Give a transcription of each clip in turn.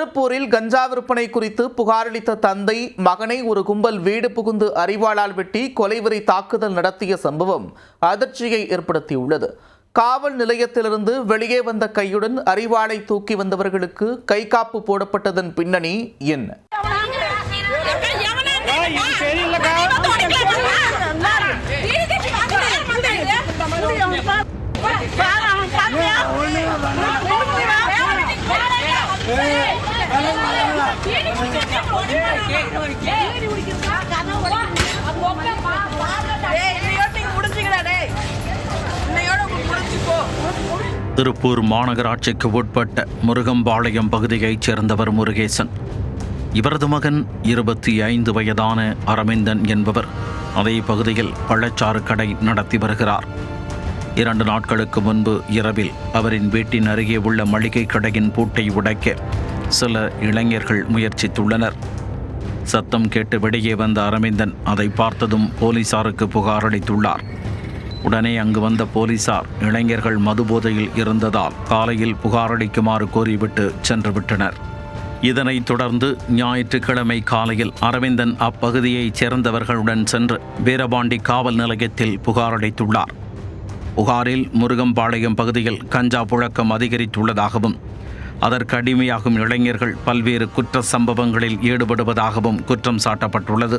திருப்பூரில் கஞ்சா விற்பனை குறித்து புகாரளித்த தந்தை மகனை ஒரு கும்பல் வீடு புகுந்து அரிவாளால் வெட்டி கொலைவெறி தாக்குதல் நடத்திய சம்பவம் அதிர்ச்சியை ஏற்படுத்தியுள்ளது. காவல் நிலையத்திலிருந்து வெளியே வந்த கையுடன் அரிவாளை தூக்கி வந்தவர்களுக்கு கைகாப்பு போடப்பட்டதன் பின்னணி என்ன? திருப்பூர் மாநகராட்சிக்கு உட்பட்ட முருகம்பாளையம் பகுதியைச் சேர்ந்தவர் முருகேசன். இவரது மகன் 25 வயதான அரவிந்தன் என்பவர் அதே பகுதியில் பழச்சாறு கடை நடத்தி வருகிறார். 2 நாட்களுக்கு முன்பு இரவில் அவரின் வீட்டின் அருகே உள்ள மளிகை கடையின் பூட்டை உடைக்க சில இளைஞர்கள் முயற்சித்துள்ளனர். சத்தம் கேட்டு வெளியே வந்த அரவிந்தன் அதை பார்த்ததும் போலீசாருக்கு புகார் அளித்துள்ளார். உடனே அங்கு வந்த போலீசார் இளைஞர்கள் மதுபோதையில் இருந்ததால் காலையில் புகார் அளிக்குமாறு கோரிவிட்டு சென்றுவிட்டனர். இதனைத் தொடர்ந்து ஞாயிற்றுக்கிழமை காலையில் அரவிந்தன் அப்பகுதியைச் சேர்ந்தவர்களுடன் சென்று வீரபாண்டி காவல் நிலையத்தில் புகார் அளித்துள்ளார். புகாரில் முருகம்பாளையம் பகுதியில் கஞ்சா புழக்கம் அதிகரித்துள்ளதாகவும் அதற்கு அடிமையாகும் இளைஞர்கள் பல்வேறு குற்ற சம்பவங்களில் ஈடுபடுவதாகவும் குற்றம் சாட்டப்பட்டுள்ளது.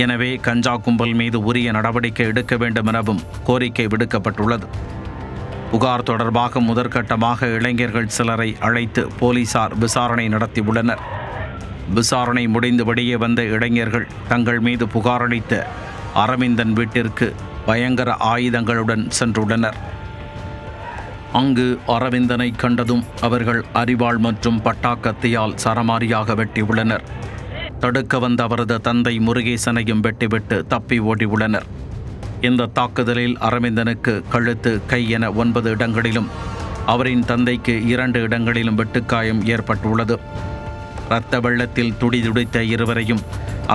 எனவே கஞ்சா கும்பல் மீது உரிய நடவடிக்கை எடுக்க வேண்டும் எனவும் கோரிக்கை விடுக்கப்பட்டுள்ளது. புகார் தொடர்பாக முதற்கட்டமாக இளைஞர்கள் சிலரை அழைத்து போலீசார் விசாரணை நடத்தியுள்ளனர். விசாரணை முடிந்து வெளியே வந்த இளைஞர்கள் தங்கள் மீது புகார் அளித்த அரவிந்தன் வீட்டிற்கு பயங்கர ஆயுதங்களுடன் சென்றுள்ளனர். அங்கு அரவிந்தனை கண்டதும் அவர்கள் அரிவாள் மற்றும் பட்டாக்கத்தியால் சரமாரியாக வெட்டியுள்ளனர். தடுக்க வந்த அவரது தந்தை முருகேசனையும் வெட்டிவிட்டு தப்பி ஓடியுள்ளனர். இந்த தாக்குதலில் அரவிந்தனுக்கு கழுத்து, கை என 9 இடங்களிலும் அவரின் தந்தைக்கு 2 இடங்களிலும் வெட்டுக்காயம் ஏற்பட்டுள்ளது. இரத்த வெள்ளத்தில் துடிதுடித்த இருவரையும்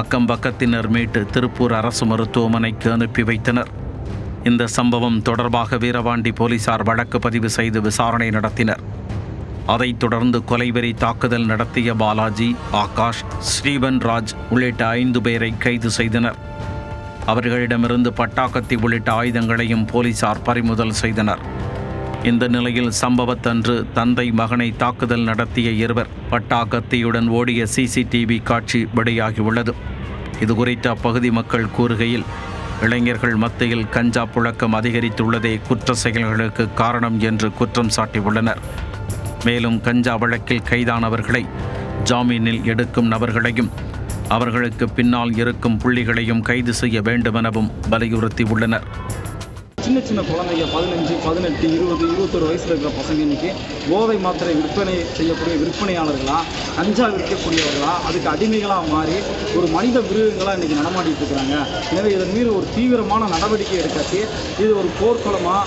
அக்கம்பக்கத்தினர் மீட்டு திருப்பூர் அரசு மருத்துவமனைக்கு அனுப்பி வைத்தனர். இந்த சம்பவம் தொடர்பாக வீரபாண்டி போலீசார் வழக்கு பதிவு செய்து விசாரணை நடத்தினர். அதைத் தொடர்ந்து கொலைவெறி தாக்குதல் நடத்திய பாலாஜி, ஆகாஷ், ஸ்ரீவன் ராஜ் உள்ளிட்ட 5 பேரை கைது செய்தனர். அவர்களிடமிருந்து பட்டாக்கத்தி உள்ளிட்ட ஆயுதங்களையும் போலீசார் பறிமுதல் செய்தனர். இந்த நிலையில் சம்பவத்தன்று தந்தை மகனை தாக்குதல் நடத்திய இருவர் பட்டாக்கத்தியுடன் ஓடிய CCTV காட்சி வெளியாகியுள்ளது. இதுகுறித்து அப்பகுதி மக்கள் கூறுகையில், இளைஞர்கள் மத்தியில் கஞ்சா புழக்கம் அதிகரித்துள்ளதே குற்ற செயல்களுக்கு காரணம் என்று குற்றம் சாட்டியுள்ளனர். மேலும் கஞ்சா வழக்கில் கைதானவர்களை ஜாமீனில் எடுக்கும் நபர்களையும் அவர்களுக்கு பின்னால் இருக்கும் புள்ளிகளையும் கைது செய்ய வேண்டுமெனவும் வலியுறுத்தியுள்ளனர். சின்ன குழந்தைங்க 15, 18, 20, 21 வயசில் இருக்கிற பசங்க இன்னைக்கு போதை மாத்திரை விற்பனை செய்யக்கூடிய விற்பனையாளர்களா, கஞ்சா விற்கக்கூடியவர்களா, அதுக்கு அடிமைகளாக மாறி ஒரு மனித மிருகங்களாக இன்றைக்கி நடமாடிட்டு இருக்கிறாங்க. எனவே இதன் மீது ஒரு தீவிரமான நடவடிக்கை எடுக்காச்சு இது ஒரு போர்க்களமாக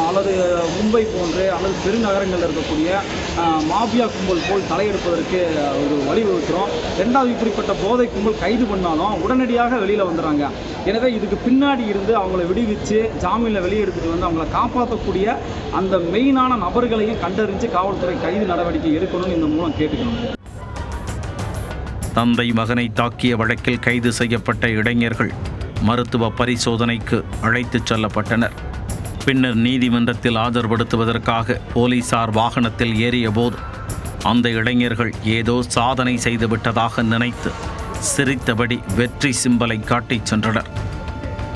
அல்லது மும்பை போன்று அல்லது பெருநகரங்களில் இருக்கக்கூடிய மாபியா கும்பல் போல் தலையெடுப்பதற்கு ஒரு வழிவகுக்கிறோம். 2வது, இப்படிப்பட்ட போதை கும்பல் கைது பண்ணாலும் உடனடியாக வெளியில் வந்துடுறாங்க. எனவே இதுக்கு பின்னாடி இருந்து அவங்கள விடுவிச்சு ஜாமீனில் வெளியே எடுத்துட்டு வந்து அவங்களை காப்பாற்றக்கூடிய அந்த மெயினான நபர்களையும் கண்டறிஞ்சு காவல்துறை கைது நடவடிக்கை எடுக்கணும்னு இந்த மூலம் கேட்டுக்கணும். தந்தை மகனை தாக்கிய வழக்கில் கைது செய்யப்பட்ட இளைஞர்கள் மருத்துவ பரிசோதனைக்கு அழைத்துச் செல்லப்பட்டனர். பின்னர் நீதிமன்றத்தில் ஆஜர்படுத்துவதற்காக போலீசார் வாகனத்தில் ஏறிய போது அந்த இளைஞர்கள் ஏதோ சாதனை செய்துவிட்டதாக நினைத்து சிரித்தபடி வெற்றி சிம்பலை காட்டிச் சென்றனர்.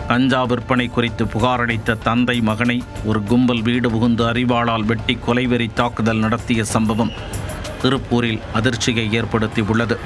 கஞ்சா விற்பனை குறித்து புகார் அளித்த தந்தை மகனை ஒரு கும்பல் வீடு புகுந்து அரிவாளால் வெட்டி கொலைவெறி தாக்குதல் நடத்திய சம்பவம் திருப்பூரில் அதிர்ச்சியை ஏற்படுத்தியுள்ளது.